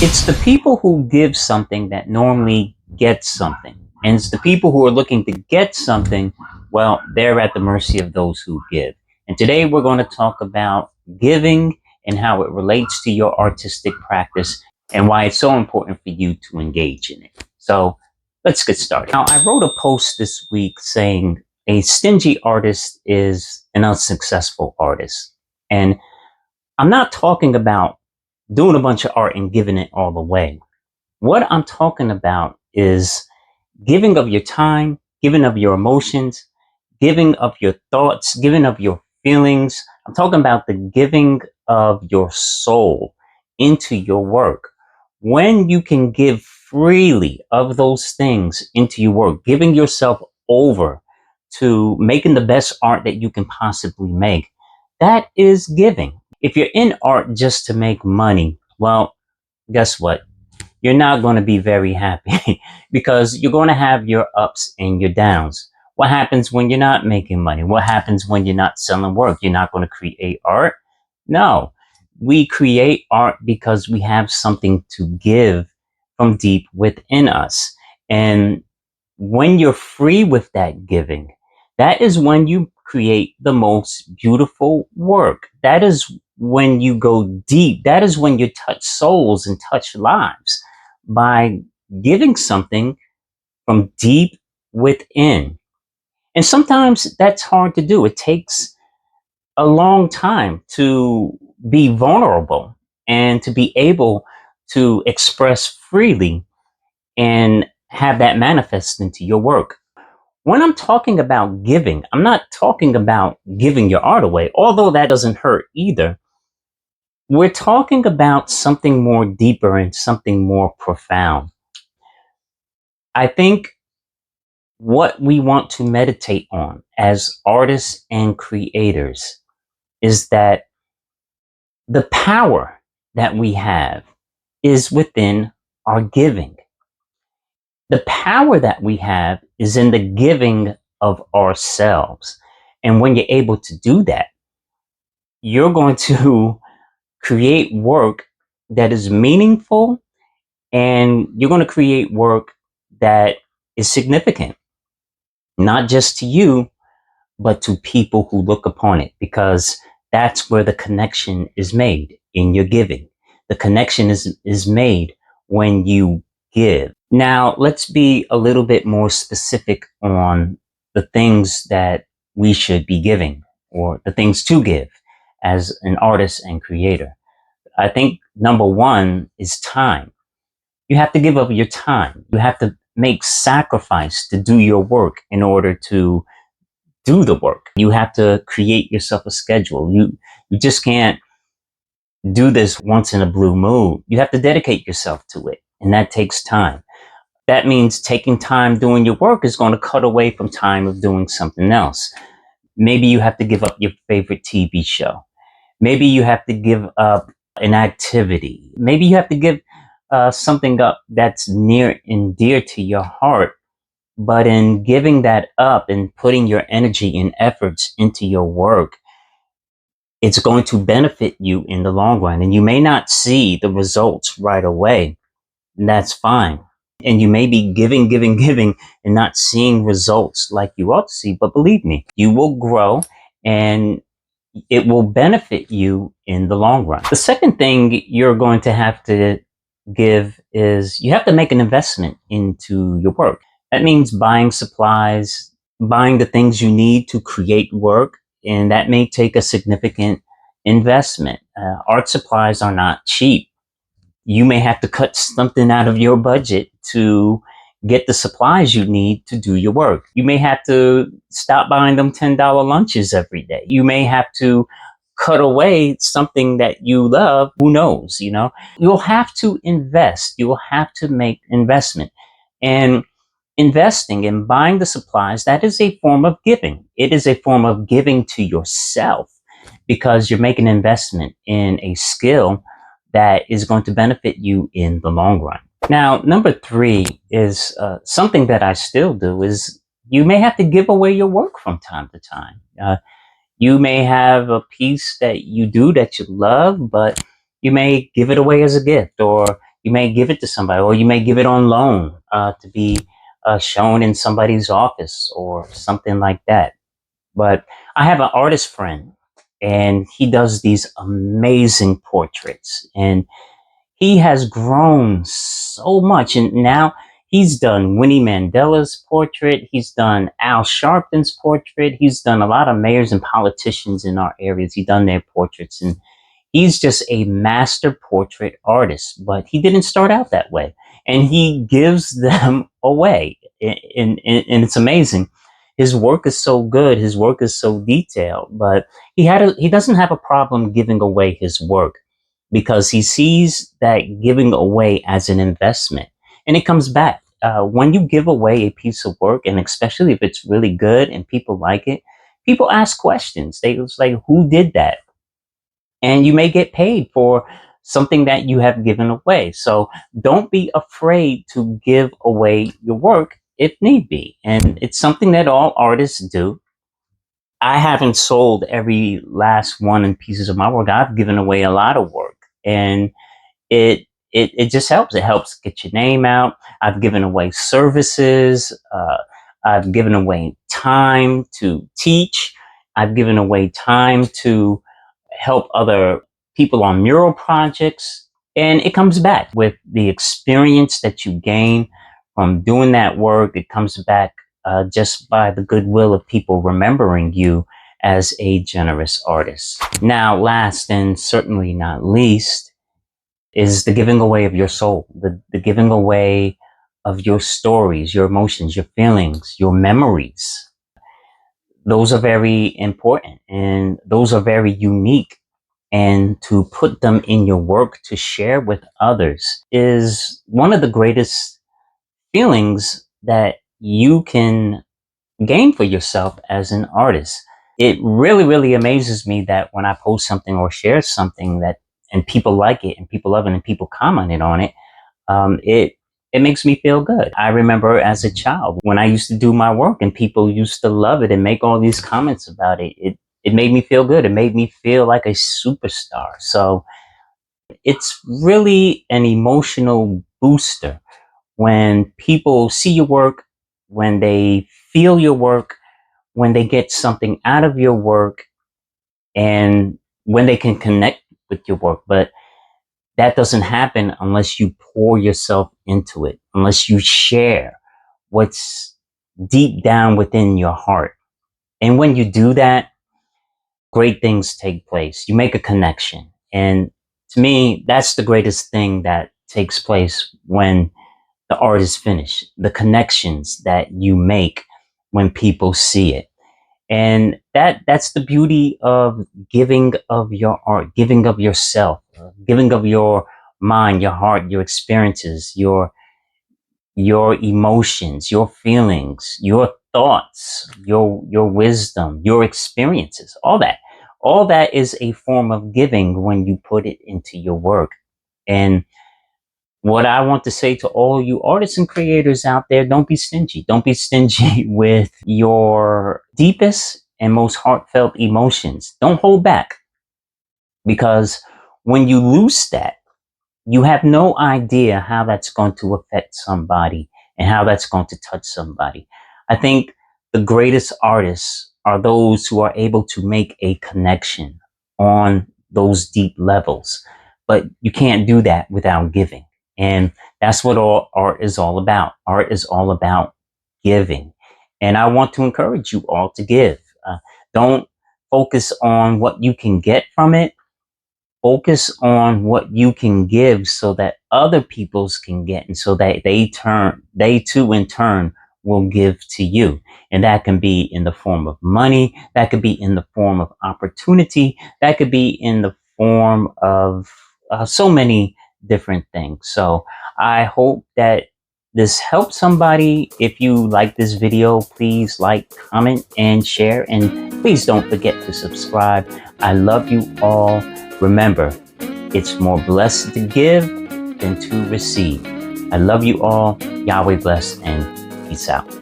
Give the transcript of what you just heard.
It's the people who give something that normally get something. And it's the people who are looking to get something, well, they're at the mercy of those who give. And today we're going to talk about giving and how it relates to your artistic practice and why it's so important for you to engage in it. So let's get started. Now, I wrote a post this week saying a stingy artist is an unsuccessful artist. And I'm not talking about doing a bunch of art and giving it all away. What I'm talking about is giving of your time, giving of your emotions, giving of your thoughts, giving of your feelings. I'm talking about the giving of your soul into your work. When you can give freely of those things into your work, giving yourself over to making the best art that you can possibly make, that is giving. If you're in art just to make money, well, guess what? You're not going to be very happy because you're going to have your ups and your downs. What happens when you're not making money? What happens when you're not selling work? You're not going to create art? No. We create art because we have something to give from deep within us. And when you're free with that giving, that is when you create the most beautiful work. That is when you go deep. That is when you touch souls and touch lives by giving something from deep within. And sometimes that's hard to do. It takes a long time to be vulnerable and to be able to express freely and have that manifest into your work. When I'm talking about giving, I'm not talking about giving your art away, although that doesn't hurt either. We're talking about something more deeper and something more profound. I think what we want to meditate on as artists and creators is that the power that we have is within our giving. The power that we have is in the giving of ourselves. And when you're able to do that, you're going to create work that is meaningful, and you're going to create work that is significant, not just to you, but to people who look upon it, because that's where the connection is made in your giving. The connection is made when you give. Now, let's be a little bit more specific on the things that we should be giving or the things to give as an artist and creator. I think number one is time. You have to give up your time. You have to make sacrifice to do your work in order to do the work. You have to create yourself a schedule. You just can't do this once in a blue moon. You have to dedicate yourself to it, and that takes time. That means taking time doing your work is going to cut away from time of doing something else. Maybe you have to give up your favorite TV show. Maybe you have to give up an activity. Maybe you have to give something up that's near and dear to your heart. But in giving that up and putting your energy and efforts into your work, it's going to benefit you in the long run. And you may not see the results right away. And that's fine. And you may be giving, and not seeing results like you ought to see. But believe me, you will grow and it will benefit you in the long run. The second thing you're going to have to give is you have to make an investment into your work. That means buying supplies, buying the things you need to create work, and that may take a significant investment. Art supplies are not cheap. You may have to cut something out of your budget to get the supplies you need to do your work. You may have to stop buying them $10 lunches every day. You may have to cut away something that you love. Who knows, you know? You'll have to invest. You will have to make investment. And investing and buying the supplies, that is a form of giving. It is a form of giving to yourself because you're making an investment in a skill that is going to benefit you in the long run. Now, number three is something that I still do is you may have to give away your work from time to time. You may have a piece that you do that you love, but you may give it away as a gift, or You may give it to somebody, or you may give it on loan to be shown in somebody's office or something like that. But I have an artist friend, and he does these amazing portraits, and he has grown so much. And now he's done Winnie Mandela's portrait. He's done Al Sharpton's portrait. He's done a lot of mayors and politicians in our areas. He's done their portraits, and he's just a master portrait artist. But he didn't start out that way, and he gives them away. And it's amazing. His work is so good. His work is so detailed, but he doesn't have a problem giving away his work because he sees that giving away as an investment, and it comes back. When you give away a piece of work, and especially if it's really good and people like it, people ask questions. They was like, "Who did that?" And you may get paid for something that you have given away. So don't be afraid to give away your work if need be. And it's something that all artists do. I haven't sold every last one and pieces of my work. I've given away a lot of work, and it just helps. It helps get your name out. I've given away services. I've given away time to teach. I've given away time to help other people on mural projects. And it comes back with the experience that you gain from doing that work. It comes back just by the goodwill of people remembering you as a generous artist. Now, last and certainly not least, is the giving away of your soul, the giving away of your stories, your emotions, your feelings, your memories. Those are very important, and those are very unique. And to put them in your work to share with others is one of the greatest feelings that you can gain for yourself as an artist. It really, really amazes me that when I post something or share something that and people like it and people love it and people commented on it, it makes me feel good. I remember as a child when I used to do my work and people used to love it and make all these comments about it. It made me feel good. It made me feel like a superstar. So it's really an emotional booster when people see your work, when they feel your work, when they get something out of your work, and when they can connect with your work. But that doesn't happen unless you pour yourself into it, unless you share what's deep down within your heart. And when you do that, great things take place. You make a connection. And to me, that's the greatest thing that takes place when the art is finished, the connections that you make when people see it. And that's the beauty of giving of your art, giving of yourself, giving of your mind, your heart, your experiences, your emotions, your feelings, your thoughts, your wisdom, your experiences, all that. All that is a form of giving when you put it into your work. And what I want to say to all you artists and creators out there, don't be stingy. Don't be stingy with your deepest and most heartfelt emotions. Don't hold back, because when you lose that, you have no idea how that's going to affect somebody and how that's going to touch somebody. I think the greatest artists are those who are able to make a connection on those deep levels. But you can't do that without giving. And that's what all art is all about. Art is all about giving. And I want to encourage you all to give. Don't focus on what you can get from it. Focus on what you can give so that other people's can get, and so that they too in turn will give to you. And that can be in the form of money. That could be in the form of opportunity. That could be in the form of so many different things. So I hope that this helps somebody. If you like this video, please like, comment, and share. And please don't forget to subscribe. I love you all. Remember, it's more blessed to give than to receive. I love you all. Yahweh bless, and peace out.